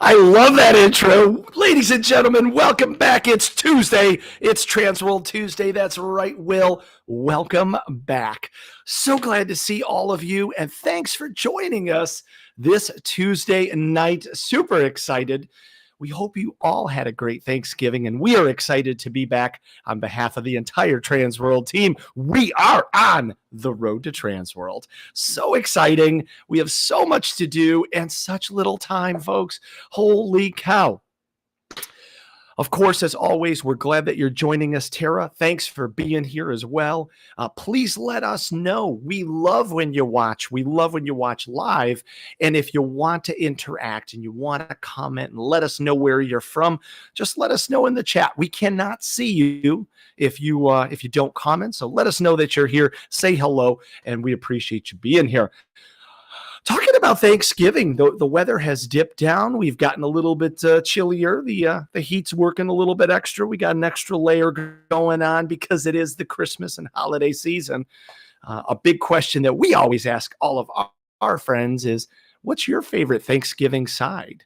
I love that intro. Ladies and gentlemen, welcome back. It's Tuesday. It's TransWorld Tuesday. That's right, Will. Welcome back. So glad to see all of you, and thanks for joining us this Tuesday night. Super excited. We hope you all had a great Thanksgiving, and we are excited to be back on behalf of the entire TransWorld team. We are on the road to TransWorld. So exciting. We have so much to do and such little time, folks. Holy cow. Of course, as always, we're glad that you're joining us, Tara. Thanks for being here as well. Please let us know. We love when you watch. We love when you watch live. And if you want to interact and you want to comment and let us know where you're from, just let us know in the chat. We cannot see you if you don't comment. So let us know that you're here. Say hello, and we appreciate you being here. Talking about Thanksgiving, the weather has dipped down. We've gotten a little bit chillier. The heat's working a little bit extra. We got an extra layer going on because it is the Christmas and holiday season. A big question that we always ask all of our friends is, what's your favorite Thanksgiving side?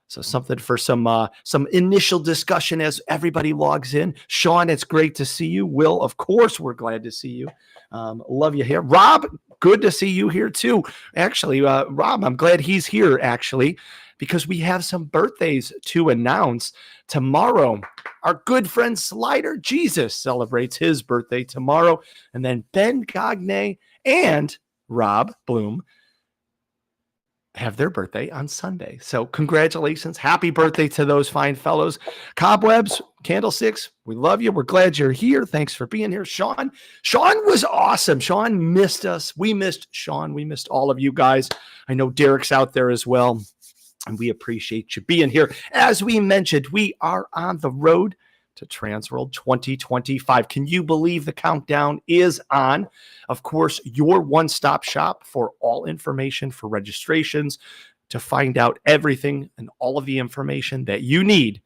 So something for some initial discussion as everybody logs in. Sean, it's great to see you. Will, of course, we're glad to see you. Love you here. Rob, good to see you here too. Actually, Rob, I'm glad he's here actually because we have some birthdays to announce. Tomorrow, our good friend Slider Jesus celebrates his birthday tomorrow. And then Ben Gagne and Rob Bloom have their birthday on Sunday. So congratulations. Happy birthday to those fine fellows. Cobwebs, Candlesticks, we love you. We're glad you're here. Thanks for being here. Sean was awesome. Sean missed us. We missed Sean. We missed all of you guys. I know Derek's out there as well, and we appreciate you being here. As we mentioned, we are on the road to TransWorld 2025. Can you believe the countdown is on? Of course, your one-stop shop for all information for registrations, to find out everything and all of the information that you need.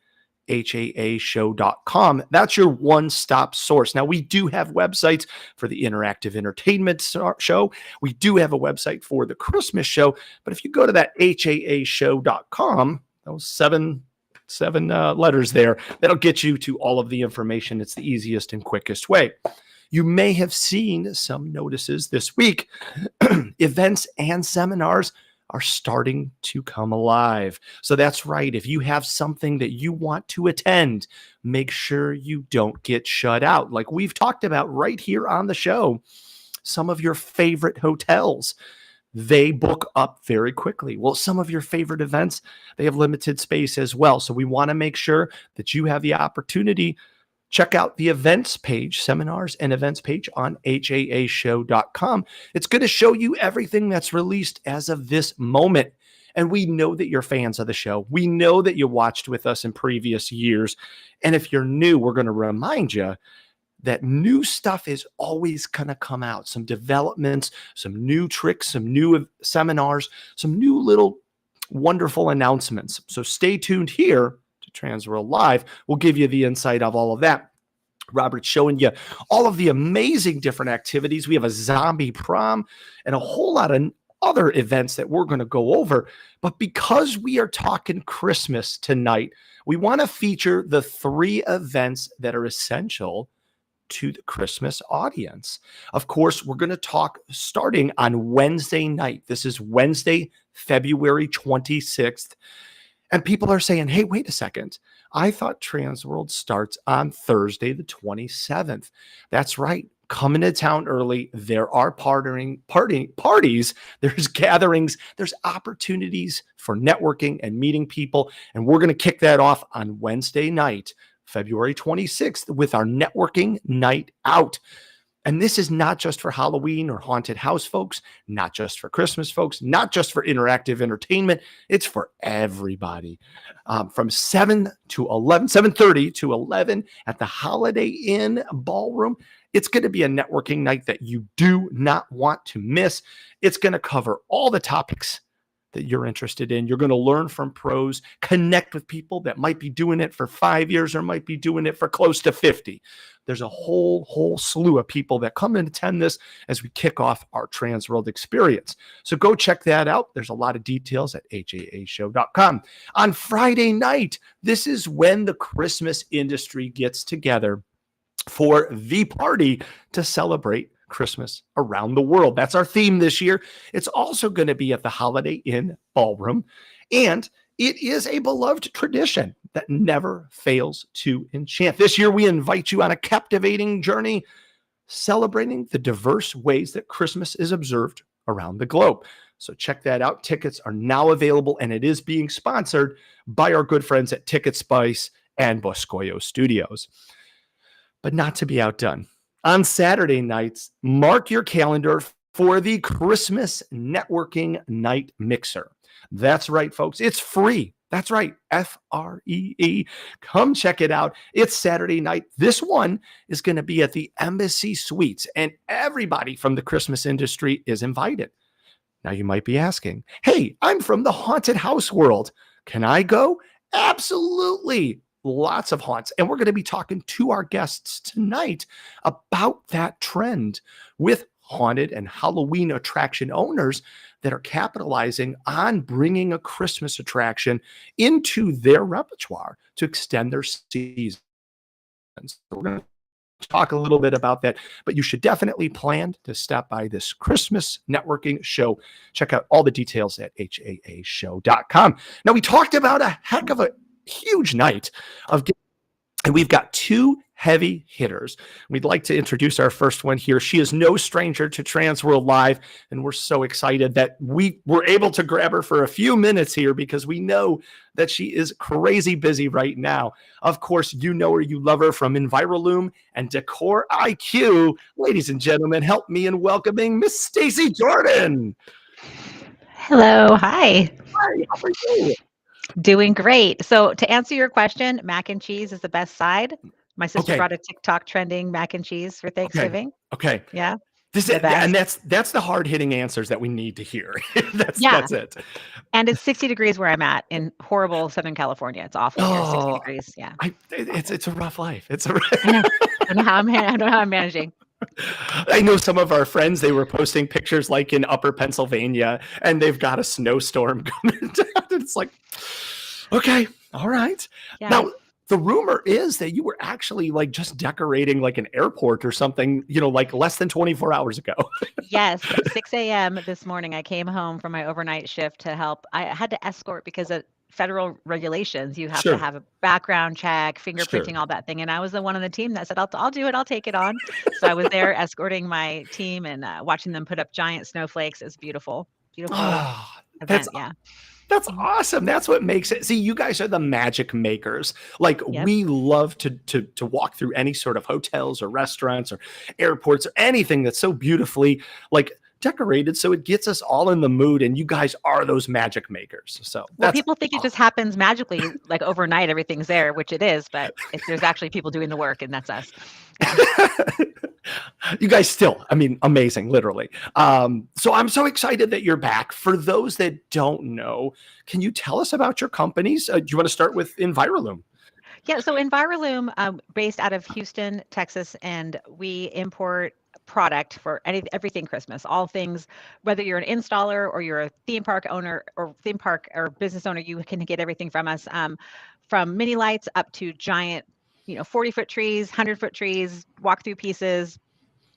HAAshow.com. That's your one-stop source. Now, we do have websites for the interactive entertainment show. We do have a website for the Christmas show. But if you go to that HAAshow.com, those seven letters there, that'll get you to all of the information. It's the easiest and quickest way. You may have seen some notices this week. Events and seminars are starting to come alive. So that's right. If you have something that you want to attend, make sure you don't get shut out. Like we've talked about right here on the show, some of your favorite hotels, they book up very quickly. Well, some of your favorite events, they have limited space as well. So we want to make sure that you have the opportunity. Check out the events page, seminars and events page on HAAshow.com. It's going to show you everything that's released as of this moment. And we know that you're fans of the show. We know that you watched with us in previous years. And if you're new, we're going to remind you that new stuff is always going to come out. Some developments, some new tricks, some new seminars, some new little wonderful announcements. So stay tuned here to TransWorld Live. We'll give you the insight of all of that. Robert's showing you all of the amazing different activities. We have a zombie prom and a whole lot of other events that we're going to go over. But because we are talking Christmas tonight, we want to feature the 3 events that are essential to the Christmas audience. Of course, we're going to talk starting on Wednesday night. This is Wednesday, February 26th. And people are saying, hey, wait a second. I thought TransWorld starts on Thursday, the 27th. That's right. Come into town early. There are parties. There's gatherings. There's opportunities for networking and meeting people. And we're going to kick that off on Wednesday night, February 26th, with our networking night out. And this is not just for Halloween or haunted house folks, not just for Christmas folks, not just for interactive entertainment. It's for everybody. From 7:30 to 11 at the Holiday Inn Ballroom. It's going to be a networking night that you do not want to miss. It's going to cover all the topics that you're interested in. You're going to learn from pros, connect with people that might be doing it for 5 years or might be doing it for close to 50. There's a whole slew of people that come and attend this as we kick off our TransWorld experience. So go check that out. There's a lot of details at haashow.com. On Friday night, this is when the Christmas industry gets together for the party to celebrate Christmas around the world. That's our theme this year. It's also going to be at the Holiday Inn Ballroom, and it is a beloved tradition that never fails to enchant. This year, we invite you on a captivating journey celebrating the diverse ways that Christmas is observed around the globe. So check that out. Tickets are now available, and it is being sponsored by our good friends at Ticket Spice and Boscoyo Studios. But not to be outdone, on Saturday nights, mark your calendar for the Christmas Networking Night Mixer. That's right, folks. It's free. That's right. Free. Come check it out. It's Saturday night. This one is going to be at the Embassy Suites, and everybody from the Christmas industry is invited. Now, you might be asking, hey, I'm from the haunted house world. Can I go? Absolutely. Lots of haunts. And we're going to be talking to our guests tonight about that trend with haunted and Halloween attraction owners that are capitalizing on bringing a Christmas attraction into their repertoire to extend their season. So we're going to talk a little bit about that, but you should definitely plan to stop by this Christmas networking show. Check out all the details at haashow.com. Now, we talked about a heck of a huge night of, and we've got two heavy hitters. We'd like to introduce our first one here. She is no stranger to TransWorld Live, and we're so excited that we were able to grab her for a few minutes here because we know that she is crazy busy right now. Of course, you know her, you love her from Envirolume and Decor IQ. Ladies and gentlemen, help me in welcoming Miss Stacey Jordan. Hello. Hi. Hi, how are you? Doing great. So to answer your question, mac and cheese is the best side. My sister brought a TikTok trending mac and cheese for Thanksgiving. Okay. Yeah. And that's the hard-hitting answers that we need to hear. That's it. And it's 60 degrees where I'm at in horrible Southern California. It's awful here. 60 degrees. Yeah. It's a rough life. I don't know how I'm managing. I know some of our friends, they were posting pictures like in upper Pennsylvania, and they've got a snowstorm coming down. It's like, okay, all right. Yeah. Now, the rumor is that you were actually like just decorating like an airport or something, like less than 24 hours ago. Yes. At 6 a.m. this morning, I came home from my overnight shift to help. I had to escort because of federal regulations. You have to have a background check, fingerprinting, all that thing. And I was the one on the team that said, I'll do it. I'll take it on. So I was there escorting my team and watching them put up giant snowflakes. It's beautiful. Beautiful event. That's awesome. That's what makes it. See, you guys are the magic makers. Like we love to walk through any sort of hotels or restaurants or airports or anything that's so beautifully like decorated, so it gets us all in the mood, and you guys are those magic makers. So people think it just happens magically, like overnight everything's there, which it is, but there's actually people doing the work, and that's us. You guys still, amazing, literally. So I'm so excited that you're back. For those that don't know, can you tell us about your companies? Do you want to start with Envirolume? Yeah, so Envirolume, based out of Houston, Texas, and we import product for everything Christmas, all things, whether you're an installer or you're a theme park owner or business owner, you can get everything from us, from mini lights up to giant, 40-foot trees, 100-foot trees, walk-through pieces,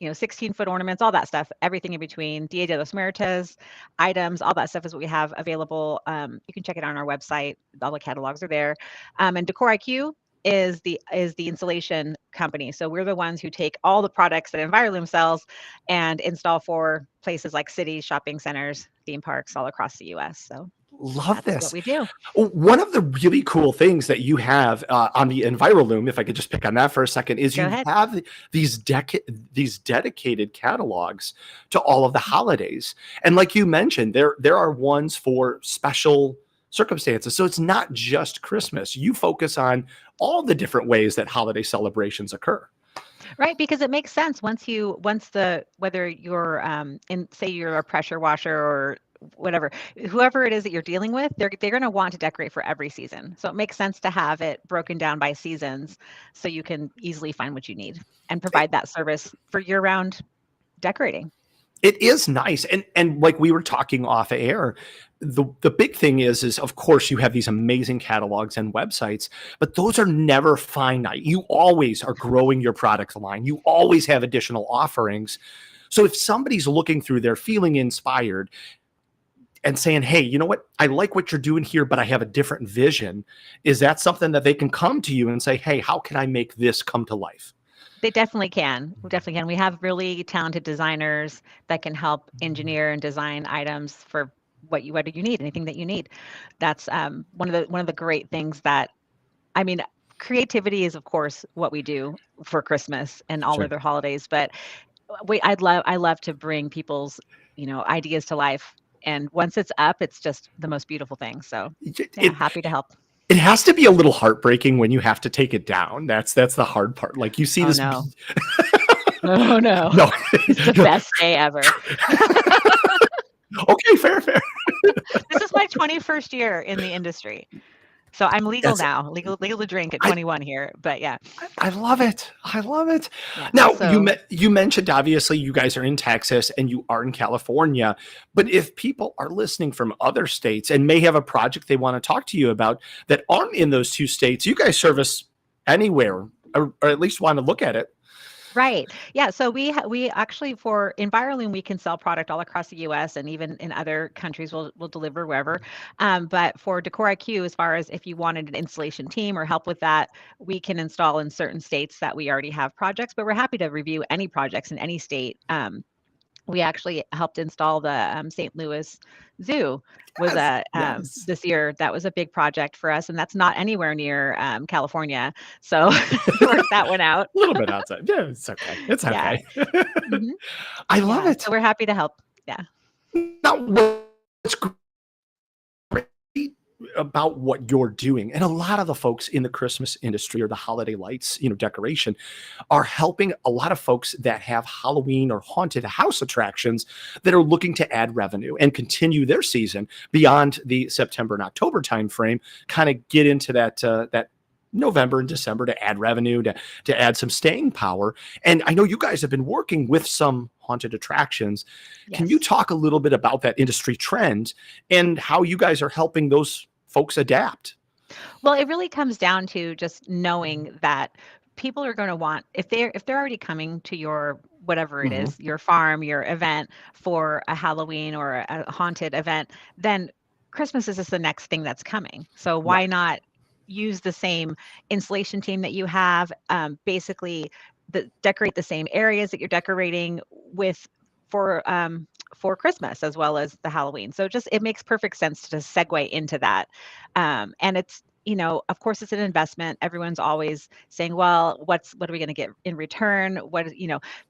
16-foot ornaments, all that stuff, everything in between, Dia de los Muertos, items, all that stuff is what we have available. You can check it out on our website. All the catalogs are there. And Decor IQ is the installation company. So we're the ones who take all the products that Envirolume sells and install for places like cities, shopping centers, theme parks all across the U.S. So love this. What we do. One of the really cool things that you have on the Envirolume, if I could just pick on that for a second, is have these dedicated catalogs to all of the holidays. And like you mentioned, there are ones for special circumstances. So it's not just Christmas. You focus on all the different ways that holiday celebrations occur. Right, because it makes sense whether you're say you're a pressure washer whatever, whoever it is that you're dealing with, they're going to want to decorate for every season. So it makes sense to have it broken down by seasons so you can easily find what you need and provide that service for year-round decorating. It is nice. And like we were talking off air, the big thing is of course you have these amazing catalogs and websites, but those are never finite. You always are growing your product line. You always have additional offerings. So if somebody's looking through there feeling inspired and saying, hey, you know what? I like what you're doing here, but I have a different vision. Is that something that they can come to you and say, hey, how can I make this come to life? They definitely can. We definitely can. We have really talented designers that can help engineer and design items for whatever you need, anything that you need. That's one of the great things that, I mean, creativity is of course what we do for Christmas and all Sure. other holidays, but I love to bring people's, ideas to life. And once it's up, it's just the most beautiful thing. So yeah, happy to help. It has to be a little heartbreaking when you have to take it down. That's the hard part. Like you see this. No. Oh no. No. It's the best day ever. Okay, fair. This is my 21st year in the industry. So I'm legal now, legal to drink at 21 here, but yeah. I love it. Yeah, now, so, you mentioned, obviously, you guys are in Texas and you are in California, but if people are listening from other states and may have a project they want to talk to you about that aren't in those two states, you guys service anywhere, or at least want to look at it. right. Yeah. So we actually, for Envirolume, we can sell product all across the U.S. and even in other countries, we'll deliver wherever. But for Decor IQ, as far as if you wanted an installation team or help with that, we can install in certain states that we already have projects. But we're happy to review any projects in any state. We actually helped install the St. Louis Zoo was Yes. this year. That was a big project for us, and that's not anywhere near California. So we worked that one out. A little bit outside. Yeah, it's okay. It's Yeah. okay. Mhm. I love Yeah. it. So we're happy to help. Yeah. Now, what's great about what you're doing, and a lot of the folks in the Christmas industry or the holiday lights, decoration, are helping a lot of folks that have Halloween or haunted house attractions that are looking to add revenue and continue their season beyond the September and October timeframe, kind of get into that November and December to add revenue, to add some staying power. And I know you guys have been working with some haunted attractions. Can you Yes. talk a little bit about that industry trend and how you guys are helping those folks adapt? Well, it really comes down to just knowing that people are going to want, if they're already coming to your whatever it Mhm. is, your farm, your event for a Halloween or a haunted event, then Christmas is just the next thing that's coming. So why Right. not use the same installation team that you have? Basically, decorate the same areas that you're decorating with for Christmas as well as the Halloween. So just it makes perfect sense to segue into that. And it's, of course, it's an investment. Everyone's always saying, well, what are we going to get in return?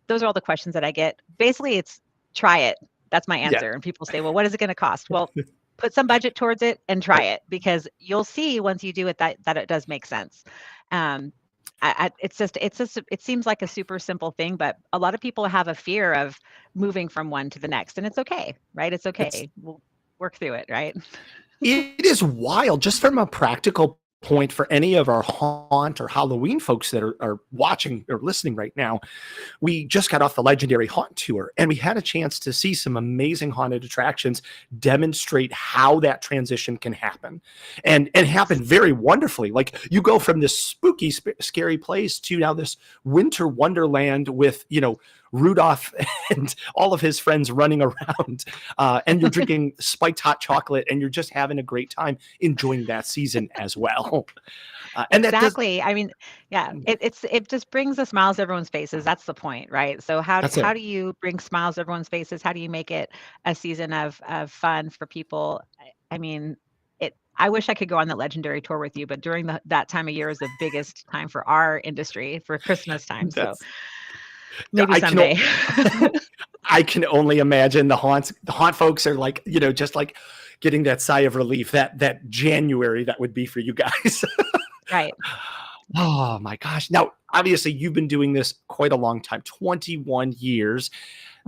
Those are all the questions that I get. Basically, it's try it. That's my Yeah. answer. And people say, well, what is it going to cost? Well, put some budget towards it and try Right. it, because you'll see once you do it that it does make sense. Um, it seems like a super simple thing, but a lot of people have a fear of moving from one to the next, and it's okay, right? It's It's okay. We'll work through it, right? It is wild, just from a practical point for any of our haunt or Halloween folks that are watching or listening right now. We just got off the legendary haunt tour and we had a chance to see some amazing haunted attractions demonstrate how that transition can happen and happen very wonderfully. Like you go from this spooky, scary place to now this winter wonderland with, Rudolph and all of his friends running around, and you're drinking spiked hot chocolate and you're just having a great time enjoying that season as well. And that does, Exactly. I mean, yeah, it just brings the smiles to everyone's faces. That's the point, right? So that's how it. do you bring smiles to everyone's faces? How do you make it a season of fun for people? I mean, I wish I could go on that legendary tour with you, but during that time of year is the biggest time for our industry for Christmas time. So That's maybe I can someday. I can only imagine the haunt folks are like, just like getting that sigh of relief that January that would be for you guys. Right. Oh my gosh. Now, obviously you've been doing this quite a long time, 21 years.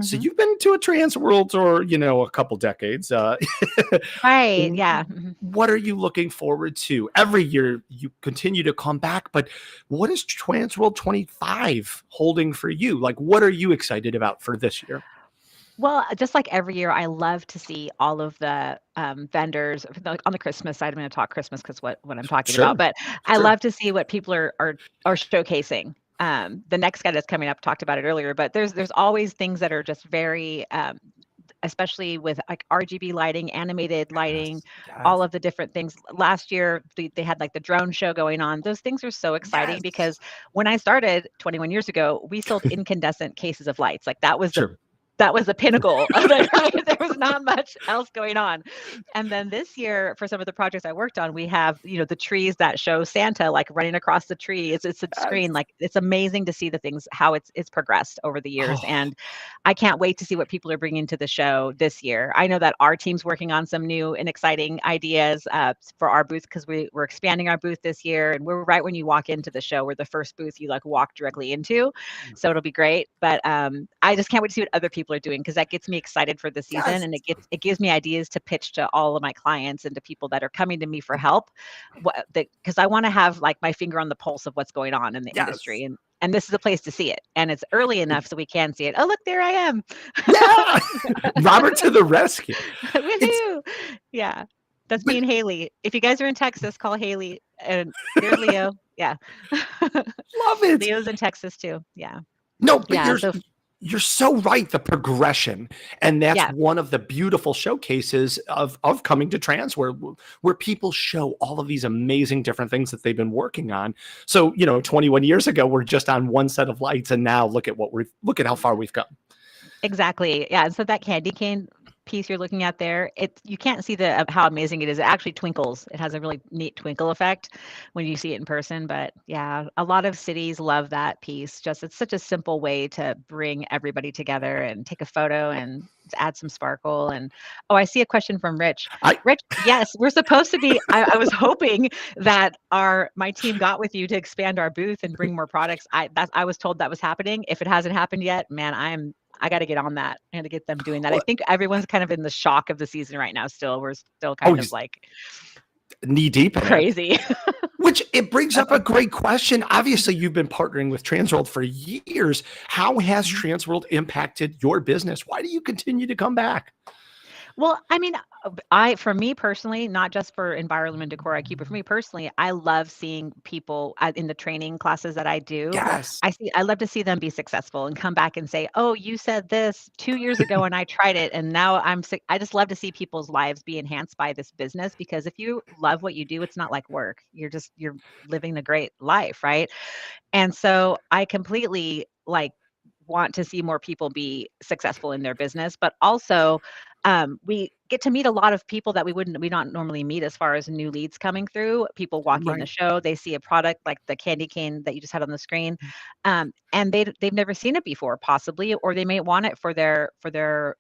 So Mhm. you've been to a TransWorld or, a couple decades. Right. Yeah. Mhm. What are you looking forward to? Every year you continue to come back, but what is TransWorld 25 holding for you? Like, what are you excited about for this year? Well, just like every year, I love to see all of the vendors like on the Christmas side. I'm going to talk Christmas because what I'm talking about, Sure, but I sure. love to see what people are showcasing. The next guy that's coming up talked about it earlier, but there's always things that are just very especially with like RGB lighting, animated lighting, Yes, yes, all of the different things. Last year, they had like the drone show going on. Those things are so exciting yes. because when I started 21 years ago, we sold incandescent cases of lights. Like Sure. that was the pinnacle of it, right? There was not much else going on. And then this year, for some of the projects I worked on, we have, the trees that show Santa like running across the tree. It's a screen. Yes. Like it's amazing to see the things, how it's progressed over the years. Oh, And I can't wait to see what people are bringing to the show this year. I know that our team's working on some new and exciting ideas for our booth because we're expanding our booth this year. And we're right when you walk into the show, we're the first booth you like walk directly into. So it'll be great. But I just can't wait to see what other people are doing because that gets me excited for the season yes. and it gives me ideas to pitch to all of my clients and to people that are coming to me for help. Because I want to have like my finger on the pulse of what's going on in the Yes. industry and this is a place to see it. And it's early enough so we can see it. Oh, look, there I am. Yeah. Robert to the rescue. It's Woohoo! Yeah. That's me but and Haley. If you guys are in Texas, call Haley. And there's Leo. Yeah. love it. Leo's in Texas too. Yeah. No, but Yeah. you're so right. The progression, and that's Yeah. one of the beautiful showcases of coming to trans, where people show all of these amazing different things that they've been working on. So 21 years ago, we're just on one set of lights, and now look at how far we've come. Exactly. Yeah. And so that candy cane piece you're looking at there, you can't see the how amazing it is. It actually twinkles. It has a really neat twinkle effect when you see it in person. But yeah, a lot of cities love that piece. Just it's such a simple way to bring everybody together and take a photo and add some sparkle. And oh, I see a question from Rich. I Rich, yes, we're supposed to be. I was hoping that my team got with you to expand our booth and bring more products. I was told that was happening. If it hasn't happened yet, man, I got to get on that. I got to get them doing that. I well, think everyone's kind of in the shock of the season right now. Still, we're still oh, kind of he's like knee deep in it. crazy. Which it brings up a great question. Obviously, you've been partnering with TransWorld for years. How has TransWorld impacted your business? Why do you continue to come back? Well, I mean, for me personally, not just for Envirolume and Decor IQ, but for me personally, I love seeing people in the training classes that I do. Yes. I love to see them be successful and come back and say, "Oh, you said this 2 years ago, and I tried it, and now I'm sick." I just love to see people's lives be enhanced by this business because if you love what you do, it's not like work. You're living a great life, right? And so I completely like want to see more people be successful in their business, but also we get to meet a lot of people that we not normally meet as far as new leads coming through. People walk in the Right. show, they see a product like the candy cane that you just had on the screen, and they've never seen it before, possibly, or they may want it for their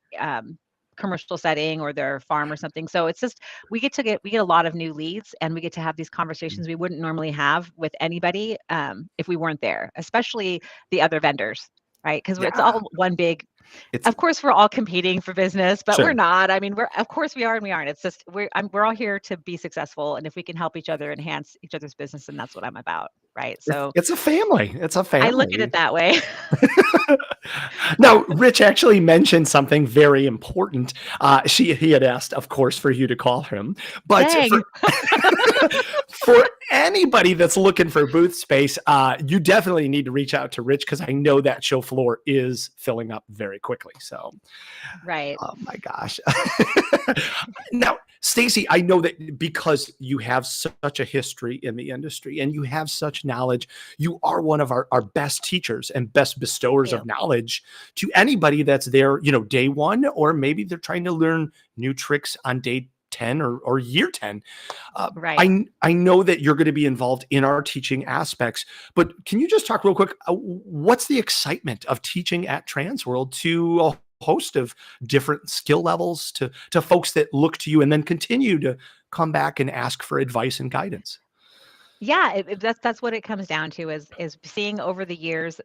commercial setting or their farm or something. So it's just we get a lot of new leads and we get to have these conversations we wouldn't normally have with anybody if we weren't there, especially the other vendors, right? Because it's Yeah. all one big. It's Of course, we're all competing for business, but we're sure. not. I mean, of course we are and we aren't. It's just we're all here to be successful, and if we can help each other enhance each other's business, and that's what I'm about, right? So It's a family. It's a I look at it family. that way. Now, Rich actually mentioned something very important. He had asked, of course, for you to call him, but Dang. for anybody that's looking for booth space, you definitely need to reach out to Rich because I know that show floor is filling up very quickly. So, Right. oh my gosh. Now, Stacey, I know that because you have such a history in the industry and you have such knowledge, you are one of our best teachers and best bestowers You. of knowledge to anybody that's there, day one, or maybe they're trying to learn new tricks on day 10 or year 10. Uh, Right. I know that you're going to be involved in our teaching aspects, but can you just talk real quick? What's the excitement of teaching at TransWorld to a host of different skill levels to folks that look to you and then continue to come back and ask for advice and guidance? Yeah, that's what it comes down to is seeing over the years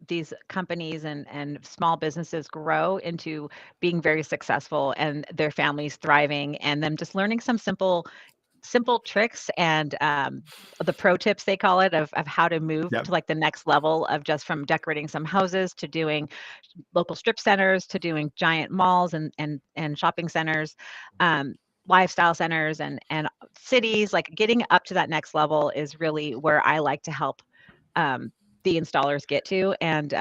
these companies and small businesses grow into being very successful and their families thriving, and them just learning some simple tricks and the pro tips they call it of how to move Yeah. to like the next level of just from decorating some houses to doing local strip centers to doing giant malls and shopping centers, um, lifestyle centers and cities. Like getting up to that next level is really where I like to help um, the installers get to, and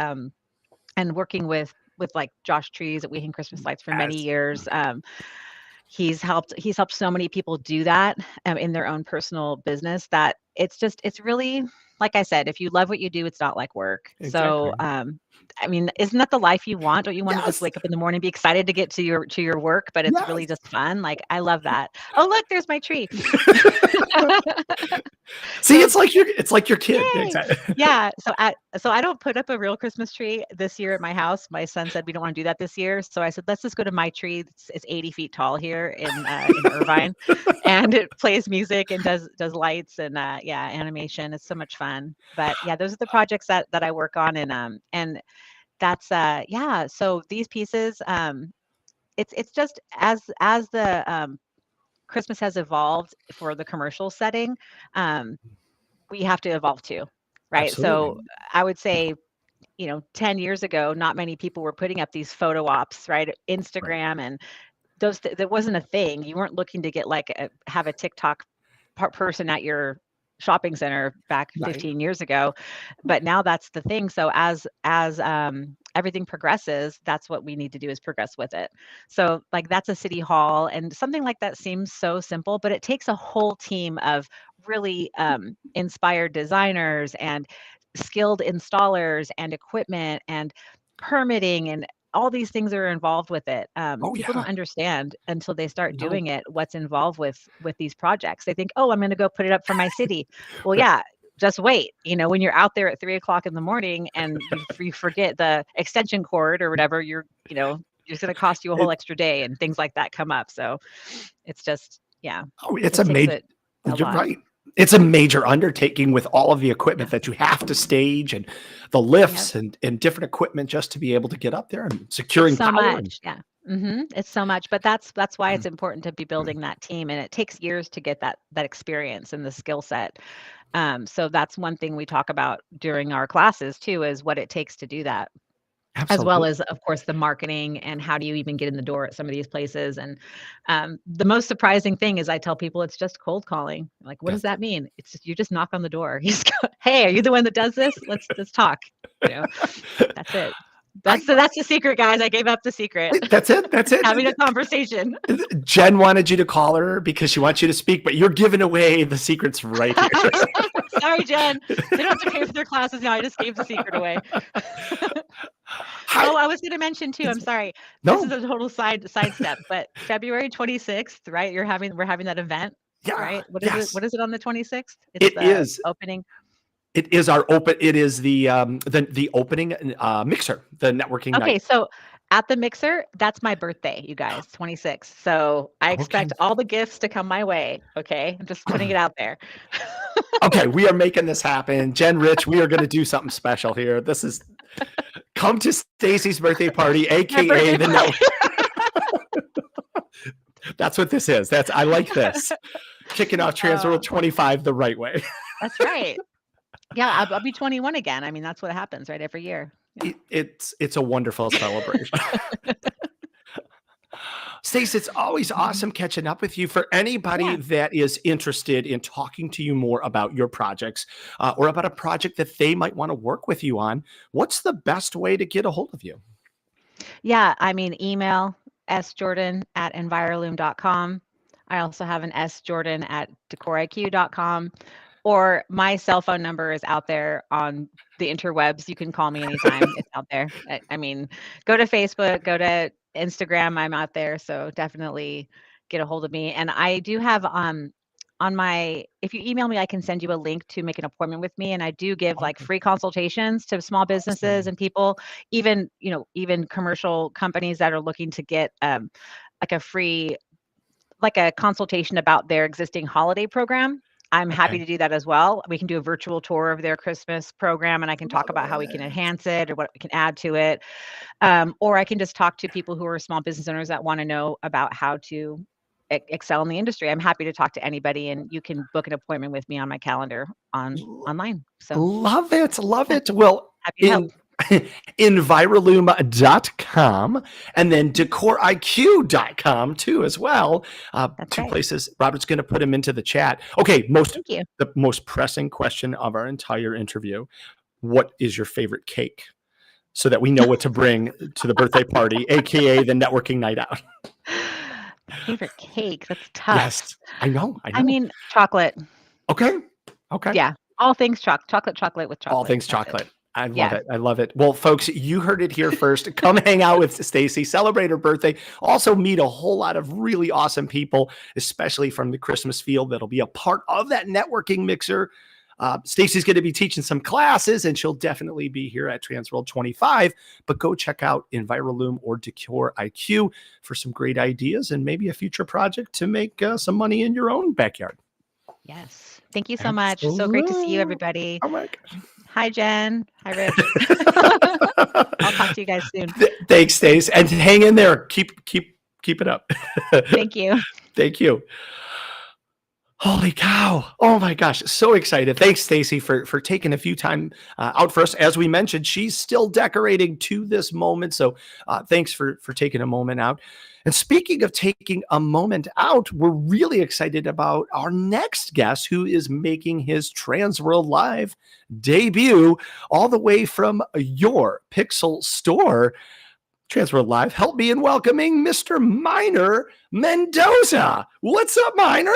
working with like Josh Trees at We Hang Christmas Lights for many Yes. years. He's helped so many people do that in their own personal business that it's really, like I said, if you love what you do, it's not like work. So Exactly. I mean, isn't that the life you want? Don't you want to just Yes. wake up in the morning, be excited to get to your work, but it's Yes. really just fun? Like I love that. Oh, look, there's my tree. See, So it's like your kid. yay! Exactly. Yeah, so I don't put up a real Christmas tree this year at my house. My son said we don't wanna do that this year, so I said, "Let's just go to my tree." It's 80 feet tall here in Irvine, and it plays music and does lights and, yeah, animation. It's so much fun. But, yeah, those are the projects that I work on, and that's, yeah, so these pieces, it's just as the, Christmas has evolved for the commercial setting, um, we have to evolve too, right? Absolutely. So I would say, 10 years ago, not many people were putting up these photo ops, right? Right. Instagram and that wasn't a thing. You weren't looking to get have a TikTok person at your shopping center back Right. 15 years ago, but now that's the thing. So as everything progresses, that's what we need to do is progress with it. So like that's a city hall, and something like that seems so simple, but it takes a whole team of really inspired designers and skilled installers and equipment and permitting and all these things are involved with it. Oh People don't yeah. understand until they start No. doing it what's involved with these projects. They think, "Oh, I'm going to go put it up for my city." Well, But yeah, just wait. When you're out there at 3 o'clock in the morning and you forget the extension cord or whatever, it's going to cost you a whole it, extra day, and things like that come up. So it's just, yeah, oh, it's it a takes major. a You're lot. right. It's a major undertaking with all of the equipment Yeah. that you have to stage and the Yep. lifts and different equipment just to be able to get up there and It's securing so power and much, yeah. It's so much, but that's why it's important to be building that team, and it takes years to get that experience and the skill set. So that's one thing we talk about during our classes too, is what it takes to do that, as well absolutely. as, of course, the marketing and how do you even get in the door at some of these places. And the most surprising thing is I tell people it's just cold calling. Like, what does Yes. that mean? It's just you just knock on the door. You just go, "Hey, are you the one that does this? Let's talk." You know, that's it. I That's the secret, guys. I gave up the secret. that's it. That's it. Having a conversation. Jen wanted you to call her because she wants you to speak, but you're giving away the secrets right here. Sorry, Jen. They don't have to pay for their classes now. I just gave the secret away. Hi. Oh, I was gonna mention too, I'm sorry. This is No. a total sidestep, but February 26th, right? We're having that event, Yeah. right? What is it? Yes. What is it on the 26th? It's It the is. opening. It is our open. It is the opening mixer, the networking night. Okay, so at the mixer, that's my birthday, you guys, 26. So I Okay. expect all the gifts to come my way. Okay. I'm just putting it out there. Okay, we are making this happen. Jen Rich, we are going to do something special here. This is come to Stacey's birthday party, My aka birthday the party. network. That's what this is. I like this. Kicking off Oh, TransWorld 25 the right way. that's right. Yeah, I'll be 21 again. I mean, that's what happens, right? Every year. Yeah. It's a wonderful celebration. Stace, it's always Mhm. awesome catching up with you. For anybody Yeah. that is interested in talking to you more about your projects or about a project that they might want to work with you on, what's the best way to get a hold of you? Yeah, I mean, email sjordan@envirolume.com. I also have an sjordan@decoriq.com, or my cell phone number is out there on the interwebs. You can call me anytime. It's out there. I mean, go to Facebook, go to Instagram. I'm out there, so definitely get a hold of me. And I do have on my if you email me, I can send you a link to make an appointment with me. And I do give like Okay. free consultations to small businesses Awesome. and people, even commercial companies that are looking to get like a free like a consultation about their existing holiday program. I'm happy to do that as well. We can do a virtual tour of their Christmas program, and I can talk about how we can enhance it or what we can add to it. Or I can just talk to people who are small business owners that want to know about how to excel in the industry. I'm happy to talk to anybody, and you can book an appointment with me on my calendar online. So Love it. Love yeah, it. Well, happy to help. Envirolume.com and then decoriq.com too as well. That's Two right. places. Robert's going to put them into the chat. Okay, Thank you. the most pressing question of our entire interview. What is your favorite cake? So that we know what to bring to the birthday party, aka the networking night out. Favorite cake? That's tough. Yes, I know. I mean, chocolate. Okay. Yeah, all things chocolate with chocolate. All things That's it. chocolate. I love Yeah. it. I love it. Well, folks, you heard it here first. Come hang out with Stacey, celebrate her birthday. Also meet a whole lot of really awesome people, especially from the Christmas field that'll be a part of that networking mixer. Stacey's going to be teaching some classes, and she'll definitely be here at TransWorld 25. But go check out Envirolume or Decor IQ for some great ideas and maybe a future project to make some money in your own backyard. Yes. Thank you so much. So great to see you, everybody. Oh my gosh. Hi, Jen. Hi, Rich. I'll talk to you guys soon. Thanks, Stace. And hang in there. Keep it up. Thank you. Thank you. Holy cow. Oh my gosh. So excited. Thanks, Stacey, for taking a few time out for us. As we mentioned, she's still decorating to this moment. So thanks for taking a moment out. And speaking of taking a moment out, we're really excited about our next guest who is making his TransWorld Live debut all the way from your Pixel store. TransWorld Live, help me in welcoming Mr. Mynor Mendoza. What's up, Mynor?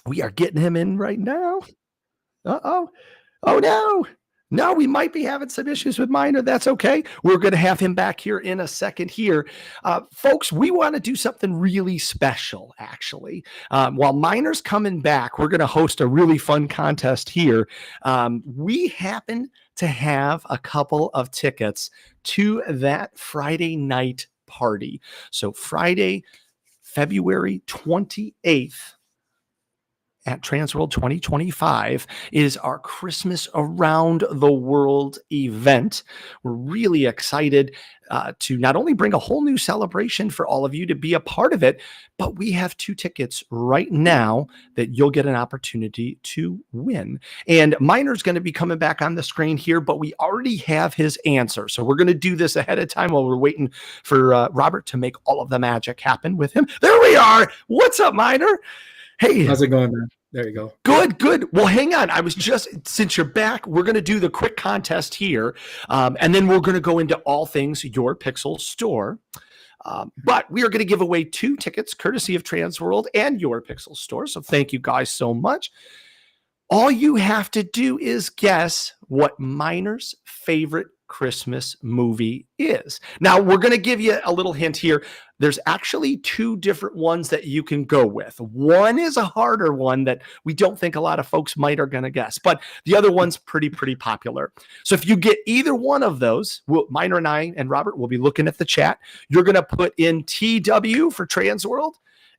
We are getting him in right now. Uh-oh. Oh, no. No, we might be having some issues with Mynor. That's okay. We're going to have him back here in a second here. Folks, we want to do something really special, actually. While Mynor's coming back, we're going to host a really fun contest here. We happen to have a couple of tickets to that Friday night party. So Friday, February 28th, at TransWorld 2025 is our Christmas Around the World event. We're really excited to not only bring a whole new celebration for all of you to be a part of it, but we have 2 tickets right now that you'll get an opportunity to win. And Mynor's going to be coming back on the screen here, but we already have his answer. So we're going to do this ahead of time while we're waiting for Robert to make all of the magic happen with him. There we are. What's up, Mynor? Hey, how's it going, man? There you go. Good. Well, hang on. Since you're back, we're going to do the quick contest here. And then we're going to go into all things your Pixel store. But we are going to give away 2 tickets courtesy of TransWorld and your Pixel store. So thank you guys so much. All you have to do is guess what Mynor's favorite Christmas movie is. Now, we're going to give you a little hint here. There's actually 2 different ones that you can go with. One is a harder one that we don't think a lot of folks might are going to guess, but the other one's pretty popular. So if you get either one of those, Mynor and I and Robert will be looking at the chat. You're going to put in TW for TransWorld,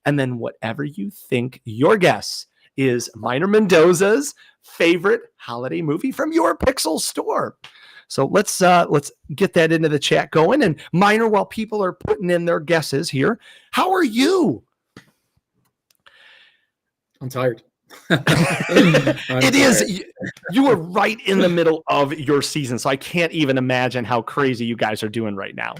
and then whatever you think your guess is Mynor Mendoza's favorite holiday movie from your Pixel store. So let's get that into the chat going. And Mynor, while people are putting in their guesses here, how are you? I'm tired. It is. You are right in the middle of your season, so I can't even imagine how crazy you guys are doing right now.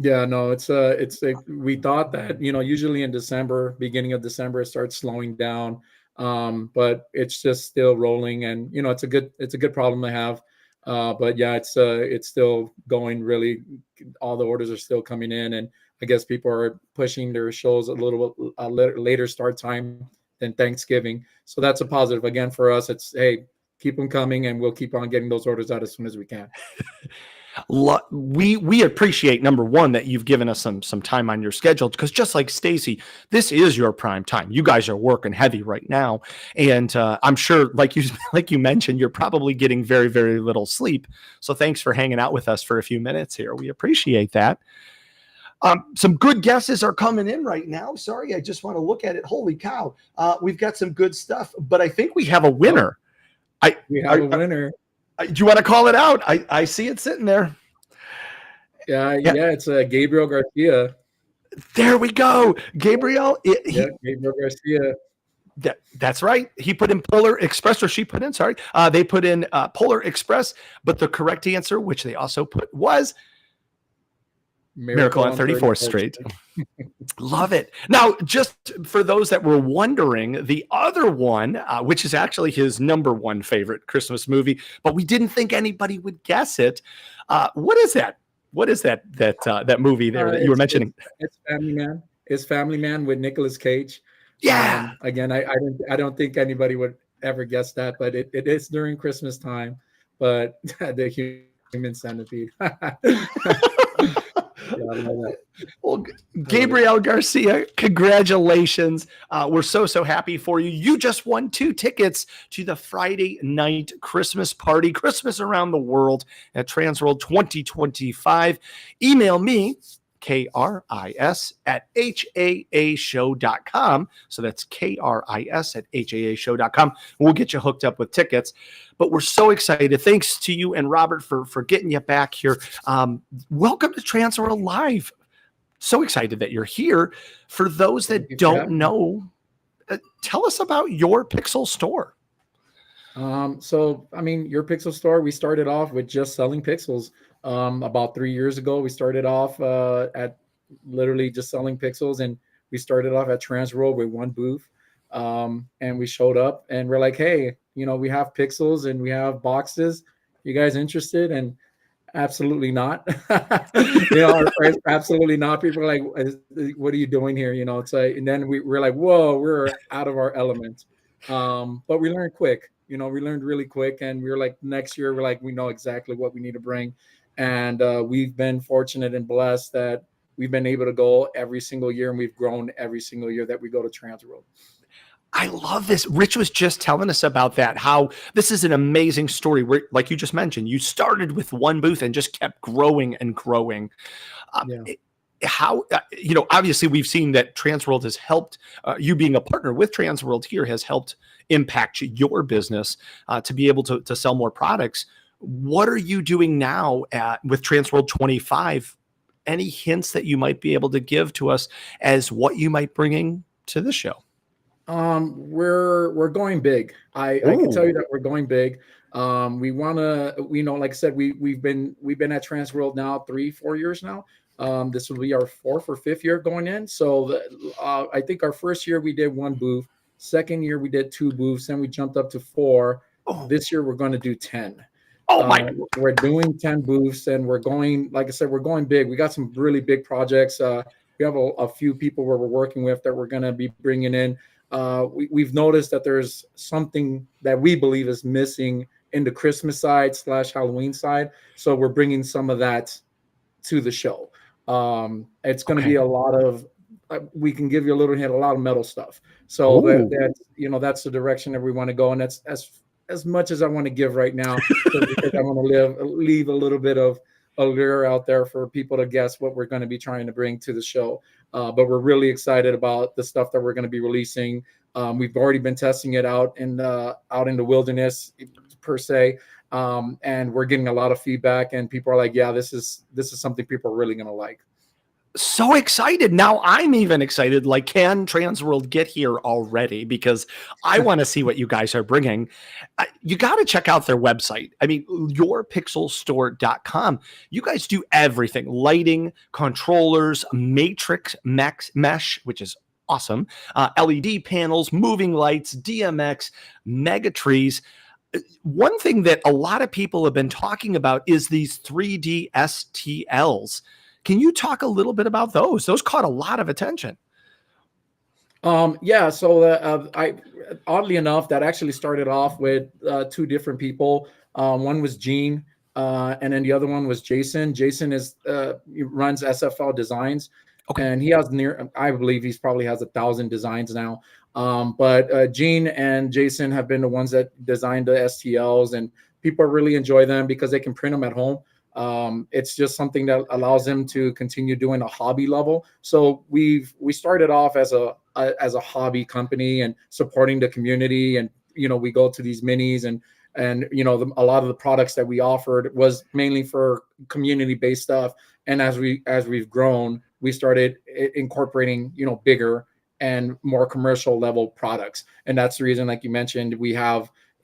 Yeah, no, it's like we thought that, usually in December, beginning of December, it starts slowing down. But it's just still rolling, and it's a good problem to have. But yeah, it's still going really. All the orders are still coming in, and I guess people are pushing their shows a little bit later start time than Thanksgiving. So that's a positive again for us. It's, hey, keep them coming, and we'll keep on getting those orders out as soon as we can. We appreciate, number one, that you've given us some time on your schedule, because just like Stacey, this is your prime time. You guys are working heavy right now, and I'm sure, like you mentioned, you're probably getting very, very little sleep. So thanks for hanging out with us for a few minutes here. We appreciate that. Some good guesses are coming in right now. Sorry, I just want to look at it. Holy cow. We've got some good stuff, but I think we have a winner. We have a winner. Do you want to call it out? I see it sitting there. Yeah, it's Gabriel Garcia. There we go. Gabriel. Gabriel Garcia. That's right. He put in Polar Express, or she put in, sorry. They put in Polar Express, but the correct answer, which they also put, was Miracle on 34th Street. Love it. Now, just for those that were wondering, the other one, which is actually his number one favorite Christmas movie, but we didn't think anybody would guess it. What is that? What is that movie there that you were mentioning? It's Family Man. It's Family Man with Nicolas Cage. Yeah. Again, I don't think anybody would ever guess that, but it is during Christmas time. But the human centipede. Well, Gabriel Garcia, congratulations. We're so happy for you. You just won 2 tickets to the Friday night Christmas party, Christmas Around the World at TransWorld 2025. Email me, KRIS@HAAshow.com. So that's KRIS@HAAshow.com. We'll get you hooked up with tickets. But we're so excited. Thanks to you and Robert for getting you back here. Welcome to TransWorld Live. So excited that you're here. For those that don't know, tell us about your Pixel store. So, I mean, your Pixel store, we started off with just selling pixels. About 3 years ago, we started off at literally just selling pixels, and we started off at TransWorld with one booth. And we showed up and we're like, hey, we have pixels and we have boxes. You guys interested? And absolutely not. Absolutely not. People are like, what are you doing here? It's like, and then we're like, whoa, we're out of our element. But we learned quick. We learned really quick, and we were like, next year, we're like, we know exactly what we need to bring. And we've been fortunate and blessed that we've been able to go every single year, and we've grown every single year that we go to TransWorld. I love this. Rich was just telling us about that, how this is an amazing story where, like you just mentioned, you started with one booth and just kept growing and growing. How, obviously we've seen that TransWorld has helped, you being a partner with TransWorld here has helped impact your business to be able to sell more products. What are you doing now with TransWorld 25? Any hints that you might be able to give to us as what you might bring to the show? We're going big. I can tell you that we're going big. We want to, like I said, we've been at TransWorld now 3-4 years now. This will be our 4th or 5th year going in. So I think our first year we did one booth. Second year we did 2 booths. Then we jumped up to 4. This year we're going to do 10. We're doing 10 booths, and we're going, like I said, we're going big. We got some really big projects. We have a few people where we're working with that we're going to be bringing in. We've noticed that there's something that we believe is missing in the Christmas side / Halloween side. So we're bringing some of that to the show. It's going to be a lot of, we can give you a little hint, a lot of metal stuff. So that's the direction that we want to go. And that's as much as I want to give right now, because I want to leave a little bit of allure out there for people to guess what we're going to be trying to bring to the show. But we're really excited about the stuff that we're going to be releasing. We've already been testing it out in the wilderness per se. And we're getting a lot of feedback, and people are like, yeah, this is something people are really going to like. So excited. Now I'm even excited. Like, can TransWorld get here already? Because I want to see what you guys are bringing. You got to check out their website. I mean, yourpixelstore.com. You guys do everything: lighting, controllers, matrix mesh, which is awesome, LED panels, moving lights, DMX, mega trees. One thing that a lot of people have been talking about is these 3D STLs. Can you talk a little bit about those? Those caught a lot of attention. So I oddly enough, that actually started off with 2 different people. One was Gene, and then the other one was Jason. Jason he runs SFL Designs, and he has I believe he's probably has 1,000 designs now. But Gene and Jason have been the ones that designed the STLs, and people really enjoy them because they can print them at home. It's just something that allows them to continue doing a hobby level. So we started off as a hobby company and supporting the community, and we go to these minis, and a lot of the products that we offered was mainly for community based stuff. And as we've grown, we started incorporating bigger and more commercial level products. And that's the reason, like you mentioned, we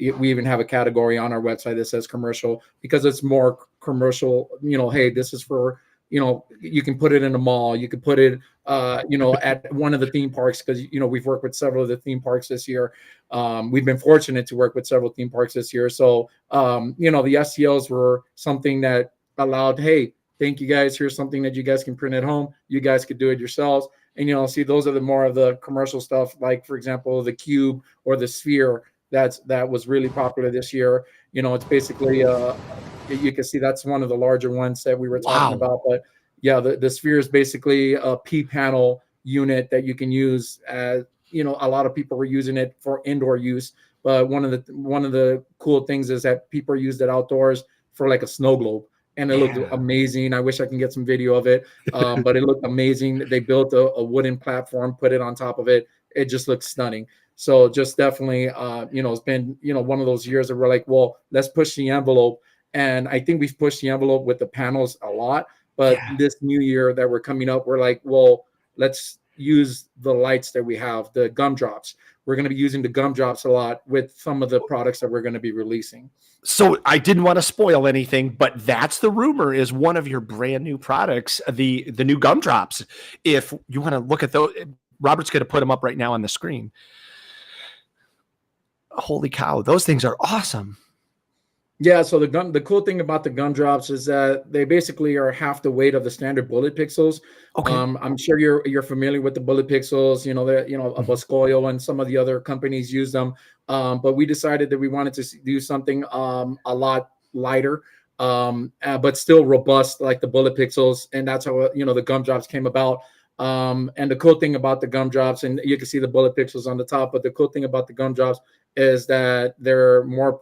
even have a category on our website that says commercial, because it's more commercial. Hey, this is for, you can put it in a mall, you can put it at one of the theme parks, because we've worked with several of the theme parks this year. We've been fortunate to work with several theme parks this year. So the STLs were something that allowed, hey, thank you guys, here's something that you guys can print at home, you guys could do it yourselves. And see, those are the more of the commercial stuff, like for example the cube or the sphere. That was really popular this year. It's basically you can see that's one of the larger ones that we were talking about. But yeah, the sphere is basically a P panel unit that you can use as, a lot of people were using it for indoor use. But one of the cool things is that people used it outdoors for like a snow globe, and it looked amazing. I wish I can get some video of it, but it looked amazing. They built a wooden platform, put it on top of it. It just looks stunning. So just definitely, it's been, one of those years that we're like, well, let's push the envelope. And I think we've pushed the envelope with the panels a lot. But this new year that we're coming up, we're like, well, let's use the lights that we have, the gumdrops. We're going to be using the gumdrops a lot with some of the products that we're going to be releasing. So I didn't want to spoil anything, but that's the rumor, is one of your brand new products, the new gumdrops. If you want to look at those, Robert's going to put them up right now on the screen. Holy cow, those things are awesome. Yeah, so the cool thing about the gumdrops is that they basically are half the weight of the standard bullet pixels. Okay. I'm sure you're familiar with the bullet pixels, a Boscoyo and some of the other companies use them. But we decided that we wanted to do something a lot lighter, but still robust like the bullet pixels. And that's how, the gumdrops came about. And the cool thing about the gumdrops, and you can see the bullet pixels on the top, but the cool thing about the gumdrops is that they're more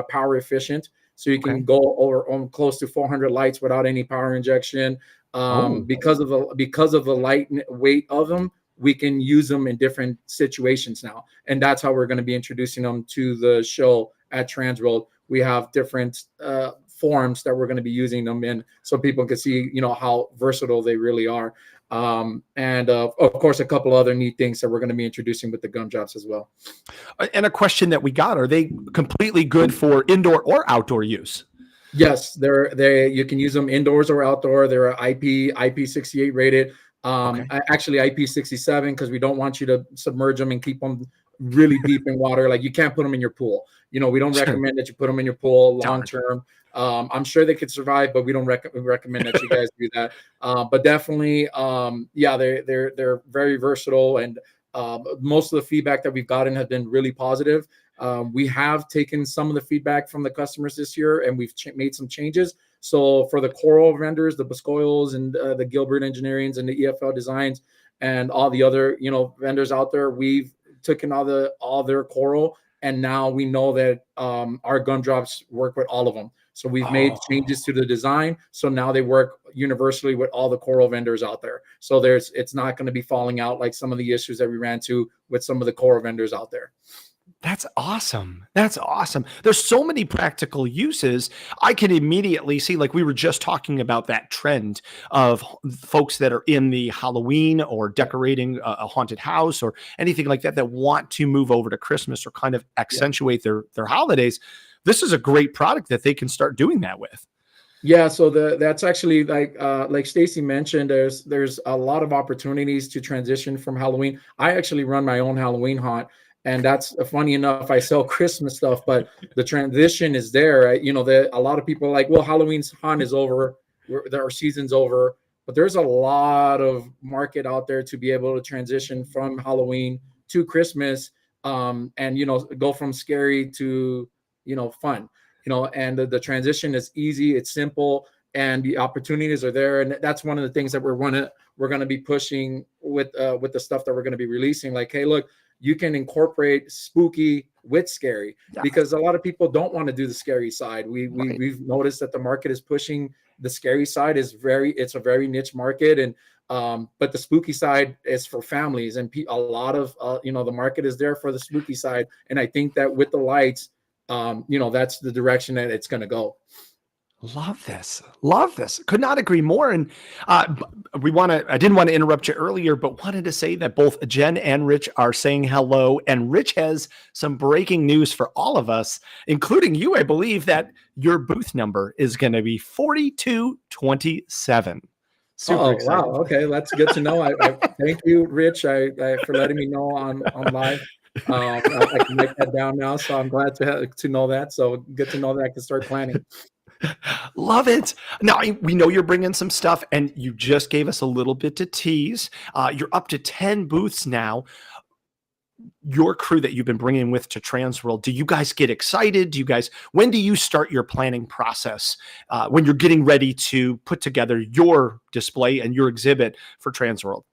power efficient. So you can go over close to 400 lights without any power injection. Because of the light weight of them, we can use them in different situations now. And that's how we're going to be introducing them to the show at TransWorld. We have different forms that we're going to be using them in, so people can see, how versatile they really are. And of course, a couple other neat things that we're going to be introducing with the gumdrops as well. And a question that we got: are they completely good for indoor or outdoor use? Yes, you can use them indoors or outdoor. They're IP68 rated. Actually IP67, because we don't want you to submerge them and keep them really deep in water. Like, you can't put them in your pool. We don't recommend that you put them in your pool long term. I'm sure they could survive, but we don't recommend that you guys do that. But definitely, they're very versatile, and most of the feedback that we've gotten has been really positive. We have taken some of the feedback from the customers this year, and we've made some changes. So for the coral vendors, the Boscoyos and the Gilbert Engineerings and the EFL Designs and all the other vendors out there, we've taken all their coral, and now we know that our gumdrops work with all of them. So we've made changes to the design, so now they work universally with all the coral vendors out there. So it's not going to be falling out like some of the issues that we ran to with some of the coral vendors out there. That's awesome. That's awesome. There's so many practical uses. I can immediately see, like we were just talking about, that trend of folks that are in the Halloween or decorating a haunted house or anything like that, that want to move over to Christmas or kind of accentuate their holidays. This is a great product that they can start doing that with. Yeah, so that's actually like Stacey mentioned, there's a lot of opportunities to transition from Halloween. I actually run my own Halloween haunt. And that's funny enough, I sell Christmas stuff, but the transition is there. A lot of people are like, well, Halloween's haunt is over, our season's over, but there's a lot of market out there to be able to transition from Halloween to Christmas, and go from scary to fun. And the transition is easy, it's simple, and the opportunities are there. And that's one of the things that we're going to be pushing with the stuff that we're going to be releasing. Like, hey, look, you can incorporate spooky with scary, Yeah. because a lot of people don't want to do the scary side. Right. We've noticed that the market is pushing the scary side. It's a very niche market, and but the spooky side is for families, and a lot of the market is there for the spooky side. And I think that with the lights, that's the direction that it's going to go. Love this. Love this. Could not agree more. And I didn't want to interrupt you earlier, but wanted to say that both Jen and Rich are saying hello. And Rich has some breaking news for all of us, including you. I believe that your booth number is going to be 4227. Super excited. Wow. Okay. That's good to know. I thank you, Rich, for letting me know on live. I can write that down now. So I'm glad to know that. So good to know that I can start planning. Love it. Now, we know you're bringing some stuff, and you just gave us a little bit to tease. You're up to 10 booths now. Your crew that you've been bringing with to TransWorld, do you guys get excited? When do you start your planning process when you're getting ready to put together your display and your exhibit for TransWorld?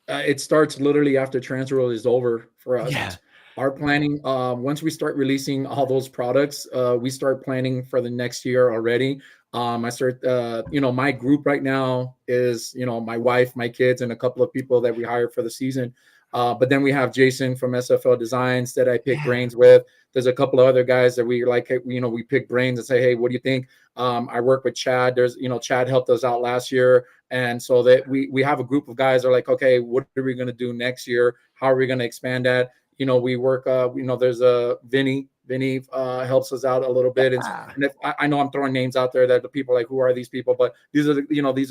It starts literally after TransWorld is over for us. Yeah. Our planning, once we start releasing all those products, we start planning for the next year already. I start, my group right now is, my wife, my kids, and a couple of people that we hired for the season. But then we have Jason from SFL Designs that I pick brains with. There's a couple of other guys that we we pick brains and say, hey, what do you think? I work with Chad. Chad helped us out last year. And so that we have a group of guys that are like, okay, what are we going to do next year? How are we going to expand that? We work, there's a Vinny helps us out a little bit. And if, I know I'm throwing names out there that the people are like, who are these people? But these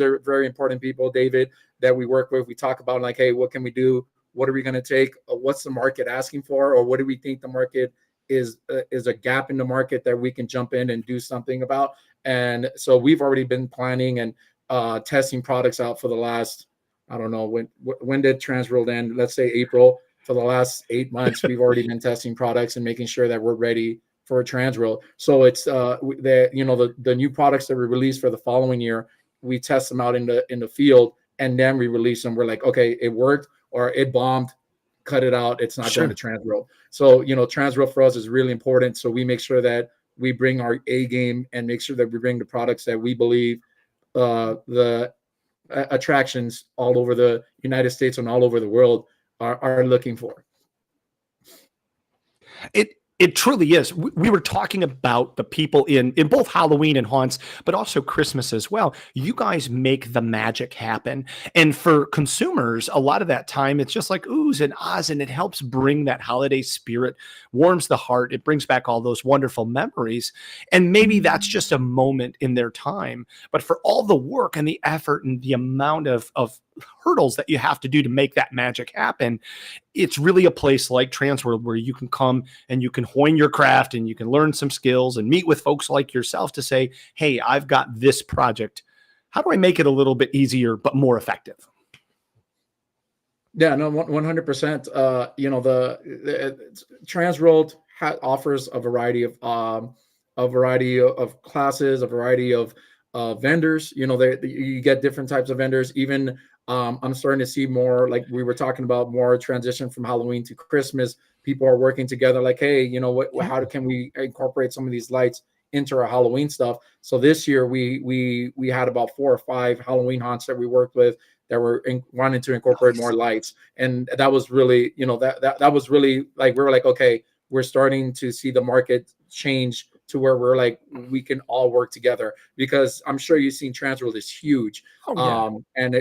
are very important people, David, that we work with. We talk about like, hey, what can we do? What are we going to take? What's the market asking for? Or what do we think the market is a gap in the market that we can jump in and do something about? And so we've already been planning and testing products out for the last, I don't know, when did TransWorld end? Let's say April. For the last 8 months, we've already been testing products and making sure that we're ready for a TransWorld. So it's the new products that we release for the following year, we test them out in the field, and then we release them. We're like, okay, it worked or it bombed, cut it out. It's not going to TransWorld. So TransWorld for us is really important. So we make sure that we bring our A game and make sure that we bring the products that we believe the attractions all over the United States and all over the world are looking for. It truly is. We were talking about the people in both Halloween and haunts, but also Christmas as well. You guys make the magic happen. And for consumers, a lot of that time, it's just like oohs and ahs, and it helps bring that holiday spirit, warms the heart. It brings back all those wonderful memories. And maybe that's just a moment in their time. But for all the work and the effort and the amount of hurdles that you have to do to make that magic happen, it's really a place like TransWorld where you can come and you can hone your craft and you can learn some skills and meet with folks like yourself to say, hey, I've got this project. How do I make it a little bit easier but more effective? Yeah, no, 100%. The TransWorld offers a variety of classes, a variety of vendors. You get different types of vendors. Even I'm starting to see more, like we were talking about, more transition from Halloween to Christmas. People are working together like, hey, how can we incorporate some of these lights into our Halloween stuff? So this year we had about 4 or 5 Halloween haunts that we worked with that were wanting to incorporate more lights. And that was really, that was really like, we were like, okay, we're starting to see the market change to where we're like, we can all work together, because I'm sure you've seen TransWorld is huge. Oh, yeah. And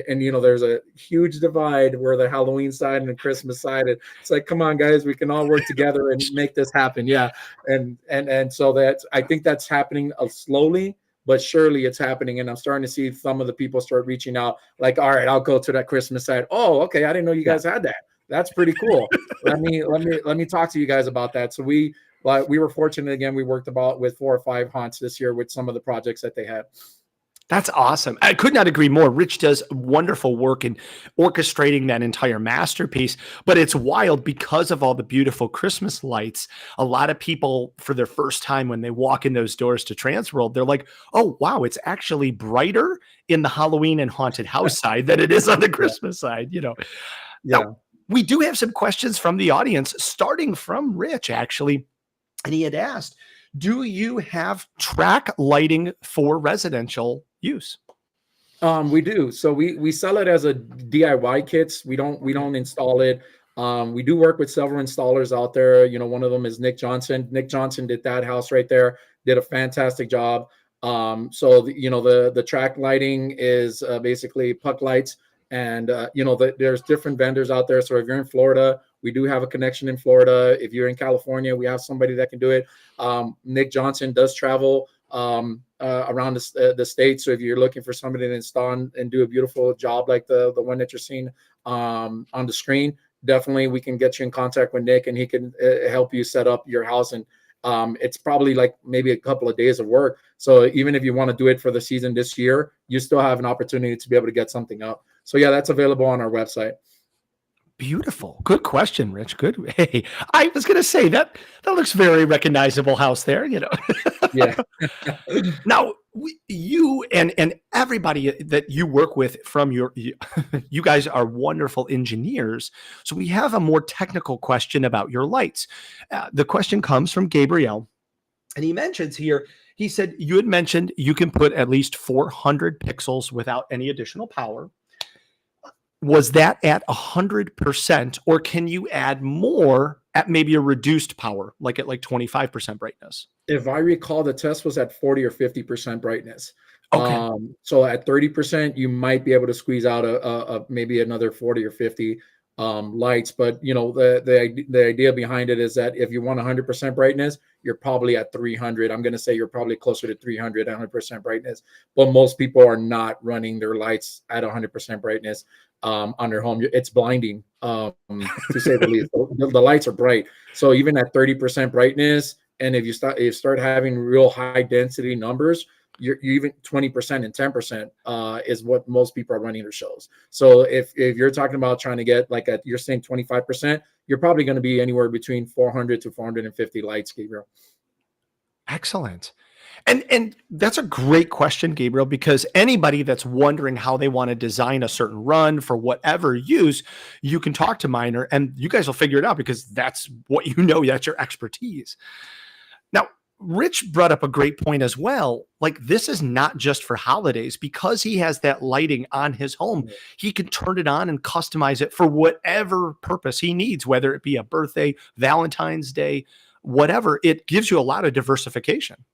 there's a huge divide where the Halloween side and the Christmas side, it's like, come on guys, we can all work together and make this happen. Yeah. And so I think that's happening slowly, but surely it's happening. And I'm starting to see some of the people start reaching out like, all right, I'll go to that Christmas side. Oh, okay. I didn't know you guys had that. That's pretty cool. let me talk to you guys about that. So we were fortunate again. We worked with 4 or 5 haunts this year with some of the projects that they had. That's awesome. I could not agree more. Rich does wonderful work in orchestrating that entire masterpiece, but it's wild because of all the beautiful Christmas lights. A lot of people, for their first time when they walk in those doors to TransWorld, they're like, oh, wow, it's actually brighter in the Halloween and haunted house side than it is on the Christmas side, Yeah. Now, we do have some questions from the audience, starting from Rich, actually. And he had asked, do you have track lighting for residential use? We do. So we sell it as a DIY kits. We don't install it. We do work with several installers out there. One of them is Nick Johnson. Nick Johnson did that house right there. Did a fantastic job. So the track lighting is basically puck lights, and there's different vendors out there. So if you're in Florida, we do have a connection in Florida. If you're in California, we have somebody that can do it. Nick Johnson does travel around the state. So if you're looking for somebody to install and do a beautiful job like the one that you're seeing on the screen, definitely we can get you in contact with Nick, and he can help you set up your house. And it's probably like maybe a couple of days of work. So even if you want to do it for the season this year, you still have an opportunity to be able to get something up. So yeah, that's available on our website. Beautiful. Good question, Rich. Good. Hey, I was going to say that looks very recognizable house there, Yeah. Now, you and everybody that you work with from you guys are wonderful engineers. So we have a more technical question about your lights. The question comes from Gabriel, and he mentions here, he said, you had mentioned you can put at least 400 pixels without any additional power. Was that at 100%, or can you add more at maybe a reduced power, like at 25% brightness? If I recall, the test was at 40 or 50% brightness. Okay. So at 30%, you might be able to squeeze out a maybe another 40 or 50 lights. But the idea behind it is that if you want 100% brightness, you're probably at 300. I'm going to say you're probably closer to 300, 100% brightness. But most people are not running their lights at 100% brightness on their home. It's blinding, to say the least. The lights are bright. So even at 30% brightness, and if you start having real high density numbers, you're even 20% and 10% is what most people are running their shows. So if you're talking about trying to get you're saying 25%, you're probably going to be anywhere between 400 to 450 lights, Gabriel. Excellent. And that's a great question, Gabriel, because anybody that's wondering how they want to design a certain run for whatever use, you can talk to Mynor and you guys will figure it out, because that's what that's your expertise. Now, Rich brought up a great point as well. This is not just for holidays, because he has that lighting on his home. He can turn it on and customize it for whatever purpose he needs, whether it be a birthday, Valentine's Day, whatever. It gives you a lot of diversification.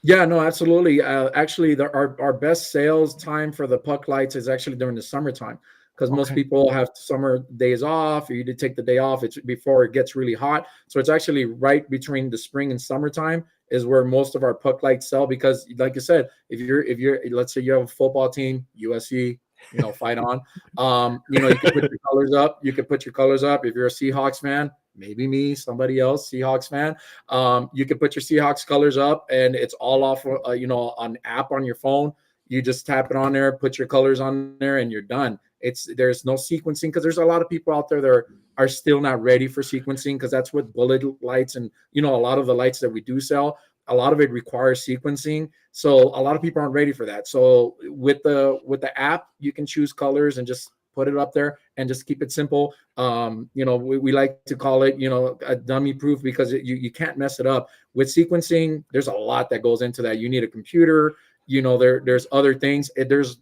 Yeah, no, absolutely. Actually, our best sales time for the puck lights is actually during the summertime, because most people have summer days off, or you did take the day off. It's before it gets really hot. So it's actually right between the spring and summertime is where most of our puck lights sell, because like you said, if you're let's say you have a football team, USC, fight on. You can put your colors up. You can put your colors up. If you're a Seahawks fan, maybe me, somebody else, Seahawks fan, you can put your Seahawks colors up, and it's all off, an app on your phone. You just tap it on there, put your colors on there, and you're done. There's no sequencing, because there's a lot of people out there that are still not ready for sequencing, because that's what bullet lights and a lot of the lights that we do sell, a lot of it requires sequencing. So a lot of people aren't ready for that. So with the app, you can choose colors and just put it up there and just keep it simple. We like to call it, a dummy proof, because you can't mess it up. With sequencing, there's a lot that goes into that. You need a computer, there's other things. There's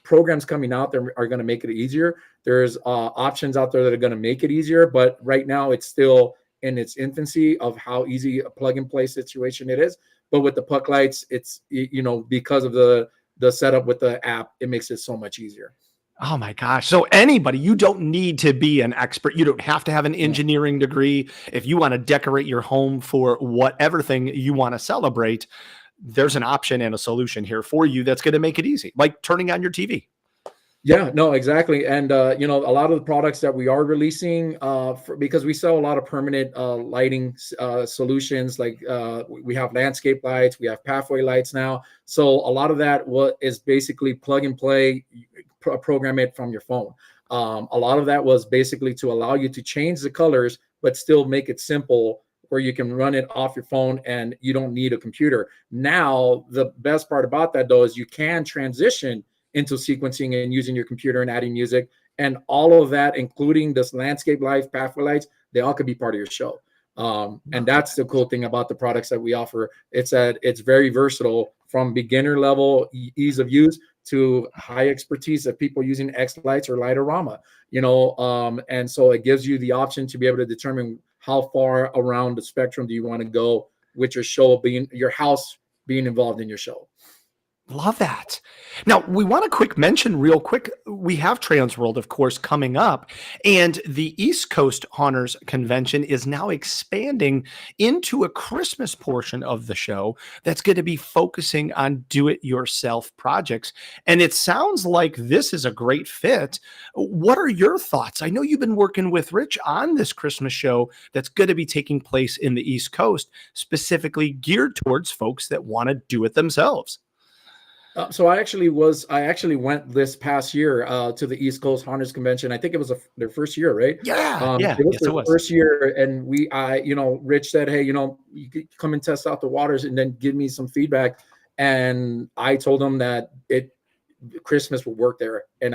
programs coming out that are going to make it easier. There's options out there that are going to make it easier, but right now it's still in its infancy of how easy a plug and play situation it is. But with the puck lights, it's, because of the setup with the app, it makes it so much easier. Oh my gosh. So anybody, you don't need to be an expert. You don't have to have an engineering degree. If you want to decorate your home for whatever thing you want to celebrate, there's an option and a solution here for you that's going to make it easy, like turning on your TV. Yeah, no, exactly. And, a lot of the products that we are releasing, because we sell a lot of permanent lighting solutions, like we have landscape lights, we have pathway lights now. So a lot of that is basically plug and play, program it from your phone. A lot of that was basically to allow you to change the colors, but still make it simple, where you can run it off your phone and you don't need a computer. Now, the best part about that, though, is you can transition into sequencing and using your computer and adding music, and all of that, including this landscape light, pathway lights, they all could be part of your show. And that's the cool thing about the products that we offer. It's that it's very versatile from beginner level ease of use to high expertise of people using X lights or Lightorama, and so it gives you the option to be able to determine how far around the spectrum do you want to go with your house being involved in your show. Love that. Now, we want a quick mention real quick. We have TransWorld, of course, coming up, and the East Coast Haunters Convention is now expanding into a Christmas portion of the show that's going to be focusing on do-it-yourself projects. And it sounds like this is a great fit. What are your thoughts? I know you've been working with Rich on this Christmas show that's going to be taking place in the East Coast, specifically geared towards folks that want to do it themselves. So I actually went this past year to the East Coast Haunters Convention. I think it was their first year, right? Yeah. It was their first year, and Rich said, "Hey, you could come and test out the waters, and then give me some feedback." And I told him that Christmas would work there, and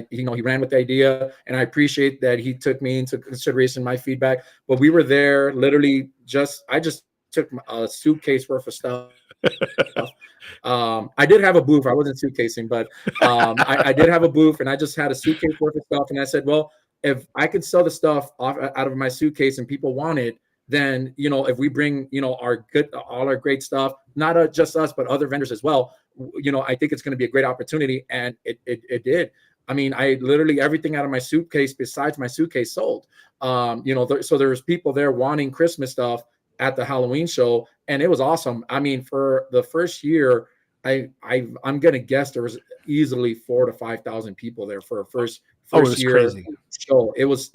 he ran with the idea, and I appreciate that he took me into consideration my feedback. But we were there literally I just took a suitcase worth of stuff. I did have a booth. I wasn't suitcasing, but I did have a booth, and I just had a suitcase worth of stuff. And I said, well, if I could sell the stuff out of my suitcase and people want it, then if we bring all our great stuff, not just us but other vendors as well, I think it's going to be a great opportunity. And it did. I mean, I literally everything out of my suitcase besides my suitcase sold. So there was people there wanting Christmas stuff at the Halloween show, and it was awesome. I mean, for the first year, I'm gonna guess there was easily 4,000 to 5,000 people there for a first year crazy show. It was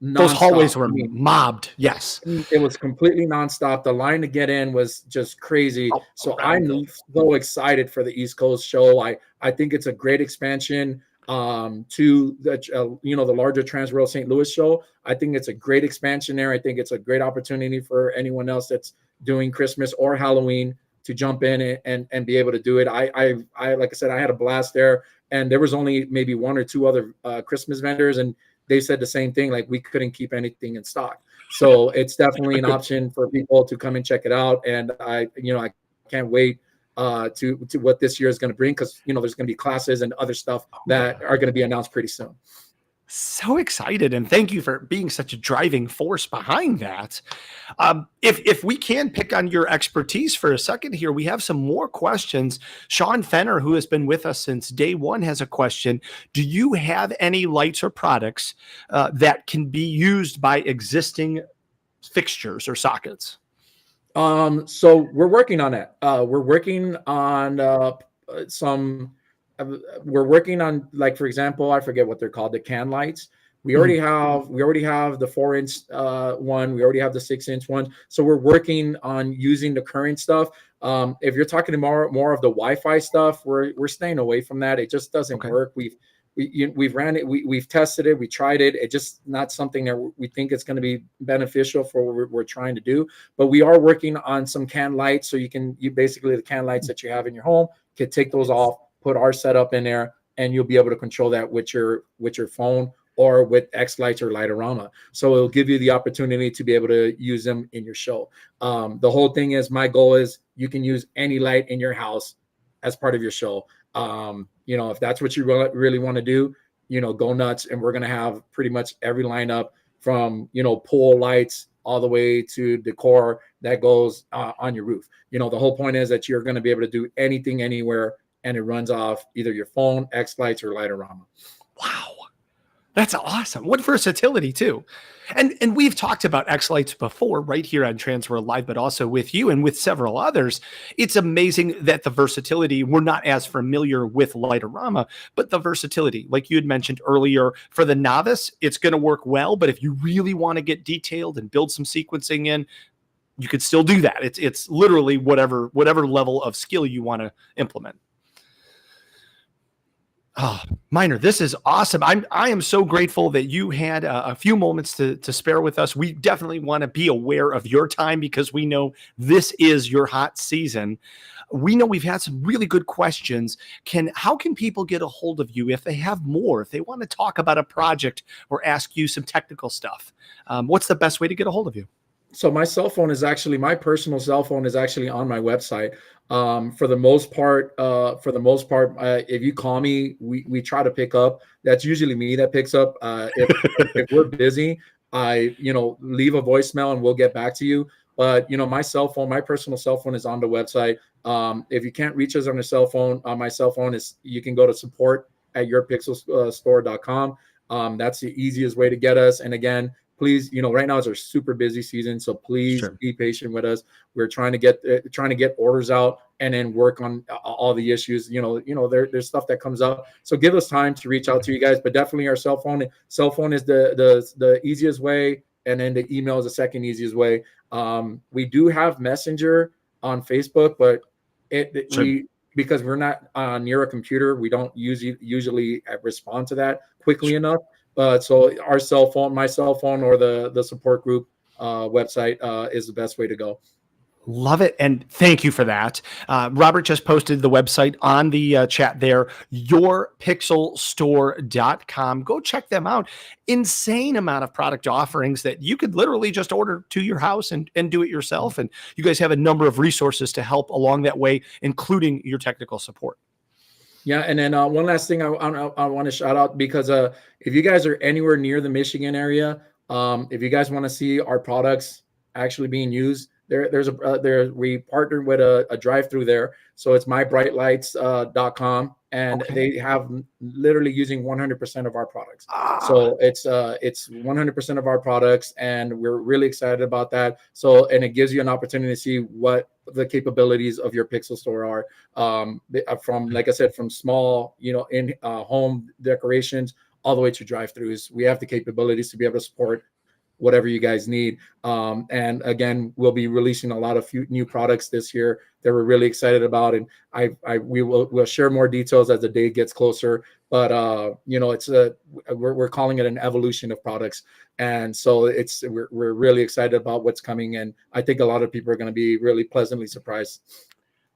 those hallways were mobbed. Yes, it was completely nonstop. The line to get in was just crazy. I'm so excited for the East Coast show. I think it's a great expansion to the larger TransWorld St. Louis show. I think it's a great expansion there. I think it's a great opportunity for anyone else that's doing Christmas or Halloween to jump in and be able to do it. I like I said, I had a blast there, and there was only maybe one or two other Christmas vendors, and they said the same thing, like we couldn't keep anything in stock. So it's definitely an option for people to come and check it out. And I can't wait to what this year is going to bring, because there's going to be classes and other stuff that are going to be announced pretty soon. So excited, and thank you for being such a driving force behind that. If we can pick on your expertise for a second here, we have some more questions. Sean Fenner, who has been with us since day one, has a question. Do you have any lights or products that can be used by existing fixtures or sockets? So we're working on that. We're working on we're working on, like, for example, I forget what they're called, the can lights. We already have the 4-inch one. We already have the 6-inch one. So we're working on using the current stuff. If you're talking more of the Wi-Fi stuff, we're staying away from that. It just doesn't work. We've ran it. We've tested it. We tried it. It's just not something that we think it's going to be beneficial for what we're trying to do. But we are working on some can lights. So you basically, the can lights that you have in your home, can take those off, put our setup in there, and you'll be able to control that with your phone or with X lights or Lightorama. So it'll give you the opportunity to be able to use them in your show. The whole thing is, my goal is you can use any light in your house as part of your show. If that's what you really want to do, go nuts. And we're going to have pretty much every lineup from, pole lights all the way to decor that goes on your roof. The whole point is that you're going to be able to do anything, anywhere, and it runs off either your phone, X lights, or Lightorama. Wow. That's awesome. What versatility too. And we've talked about X lights before right here on TransWorld Live, but also with you and with several others. It's amazing that the versatility, we're not as familiar with Lightorama, but the versatility, like you had mentioned earlier, for the novice, it's going to work well. But if you really want to get detailed and build some sequencing in, you could still do that. It's literally whatever level of skill you want to implement. Oh, Mynor, this is awesome. I am so grateful that you had a few moments to spare with us. We definitely want to be aware of your time, because we know this is your hot season. We know we've had some really good questions. How can people get a hold of you if they have more, if they want to talk about a project or ask you some technical stuff? What's the best way to get a hold of you? So my cell phone is actually, my personal cell phone is actually on my website. For the most part, if you call me, we try to pick up. That's usually me that picks up. If we're busy, leave a voicemail and we'll get back to you. But my cell phone, my personal cell phone is on the website. If you can't reach us on the cell phone, my cell phone is, you can go to support@yourpixelstore.com. That's the easiest way to get us. And again, please, right now is our super busy season, so please be patient with us. We're trying to get orders out and then work on all the issues. There's stuff that comes up, so give us time to reach out to you guys. But definitely our cell phone is the easiest way, and then the email is the second easiest way. We do have Messenger on Facebook, but because we're not near a computer, we don't usually respond to that quickly enough. So our cell phone, my cell phone, or the support group website is the best way to go. Love it. And thank you for that. Robert just posted the website on the chat there, yourpixelstore.com. Go check them out. Insane amount of product offerings that you could literally just order to your house and do it yourself. And you guys have a number of resources to help along that way, including your technical support. Yeah, and then one last thing I want to shout out, because if you guys are anywhere near the Michigan area, if you guys want to see our products actually being used, we partnered with a drive-through there, so it's mybrightlights.com, and they have literally using 100% of our products. So it's 100% of our products, and we're really excited about that. So, and it gives you an opportunity to see what the capabilities of your Pixel Store are, from, like I said, from small, in home decorations all the way to drive-throughs. We have the capabilities to be able to support whatever you guys need. And again, we'll be releasing a lot of new products this year that we're really excited about. And we'll share more details as the day gets closer. But we're calling it an evolution of products. And so we're really excited about what's coming. And I think a lot of people are going to be really pleasantly surprised.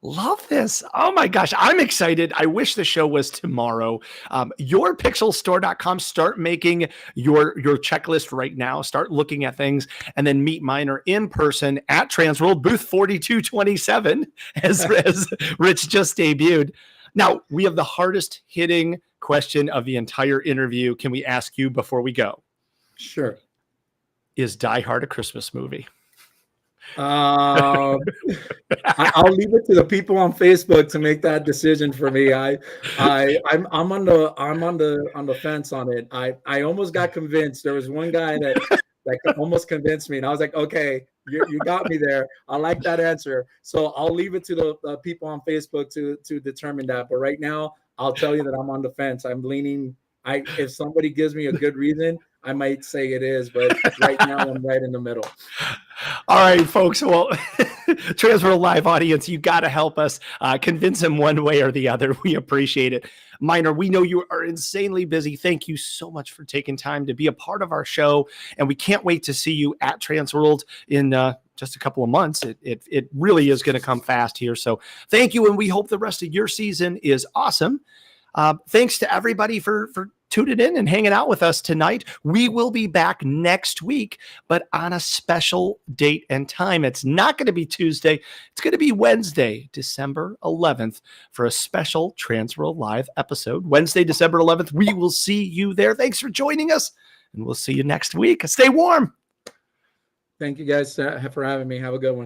Love this. Oh my gosh, I'm excited. I wish the show was tomorrow. Yourpixelstore.com. Start making your checklist right now. Start looking at things, and then meet Mynor in person at TransWorld booth 4227, as Rich just debuted. Now, we have the hardest hitting question of the entire interview. Can we ask you before we go? Sure. Is Die Hard a Christmas movie? I'll leave it to the people on Facebook to make that decision for me. I'm on the fence on it. I almost got convinced. There was one guy that almost convinced me, and I was like, okay, you got me there. I like that answer. So I'll leave it to the people on Facebook to determine that. But right now, I'll tell you that I'm on the fence. I'm leaning. If somebody gives me a good reason, I might say it is, but right now I'm right in the middle. All right, folks. Well, TransWorld Live audience, you got to help us convince him one way or the other. We appreciate it. Mynor, we know you are insanely busy. Thank you so much for taking time to be a part of our show, and we can't wait to see you at TransWorld in just a couple of months. It really is going to come fast here. So thank you, and we hope the rest of your season is awesome. Thanks to everybody for tuning in and hanging out with us tonight. We will be back next week, but on a special date and time. It's not going to be Tuesday. It's going to be Wednesday, December 11th, for a special TransWorld Live episode. Wednesday, December 11th. We will see you there. Thanks for joining us, and we'll see you next week. Stay warm. Thank you guys for having me. Have a good one.